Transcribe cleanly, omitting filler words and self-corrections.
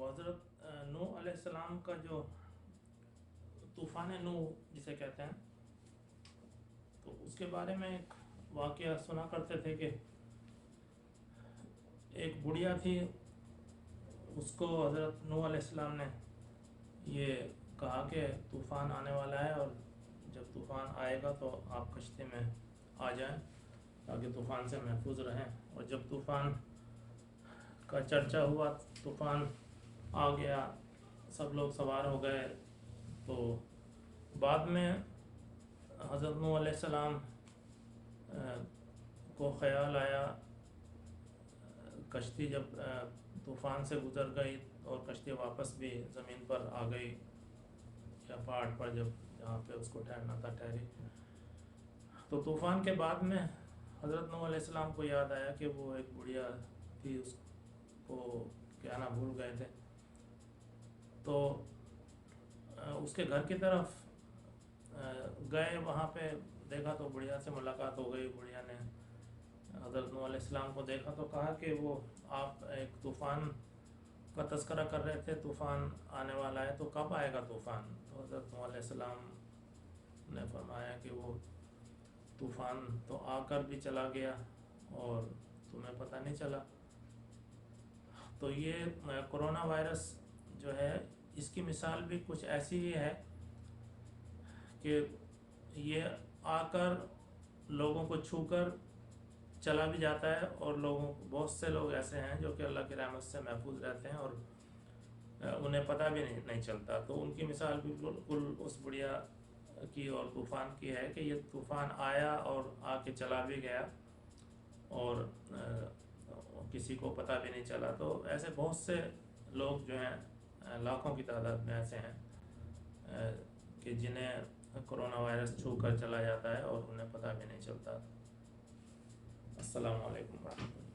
وہ حضرت نوح علیہ السلام کا جو طوفان نوح جسے کہتے ہیں، تو اس کے بارے میں ایک واقعہ سنا کرتے تھے کہ ایک بڑھیا تھی، اس کو حضرت نوح علیہ السلام نے یہ کہا کہ طوفان آنے والا ہے، اور جب طوفان آئے گا تو آپ کشتی میں آ جائیں تاکہ طوفان سے محفوظ رہیں۔ اور جب طوفان کا چرچا ہوا، طوفان آ گیا، سب لوگ سوار ہو گئے، تو بعد میں حضرت نوح علیہ السلام کو خیال آیا، کشتی جب طوفان سے گزر گئی اور کشتی واپس بھی زمین پر آ گئی، یا پہاڑ پر جہاں پہ اس کو ٹھہرنا تھا ٹھہری، تو طوفان کے بعد میں حضرت نوح علیہ السلام کو یاد آیا کہ وہ ایک بڑھیا تھی، اس کو کہنا بھول گئے تھے۔ تو اس کے گھر کی طرف گئے، وہاں پہ دیکھا تو بڑھیا سے ملاقات ہو گئی۔ بڑھیا نے حضرت نوح علیہ السلام کو دیکھا تو کہا کہ وہ آپ ایک طوفان کا تذکرہ کر رہے تھے، طوفان آنے والا ہے، تو کب آئے گا طوفان؟ تو حضرت نوح علیہ السلام نے فرمایا کہ وہ طوفان تو آ کر بھی چلا گیا اور تمہیں پتہ نہیں چلا۔ تو یہ کرونا وائرس جو ہے، اس کی مثال بھی کچھ ایسی ہی ہے کہ یہ آ کر لوگوں کو چھو کر چلا بھی جاتا ہے، اور بہت سے لوگ ایسے ہیں جو کہ اللہ کی رحمت سے محفوظ رہتے ہیں اور انہیں پتہ بھی نہیں چلتا۔ تو ان کی مثال بھی بالکل اس بڑھیا کی اور طوفان کی ہے کہ یہ طوفان آیا اور آ کے چلا بھی گیا اور کسی کو پتہ بھی نہیں چلا۔ تو ایسے بہت سے لوگ جو ہیں، لاکھوں کی تعداد میں ایسے ہیں کہ جنہیں کرونا وائرس چھو کر چلا جاتا ہے اور انہیں پتہ بھی نہیں چلتا۔ السلام علیکم ورحمۃ اللہ۔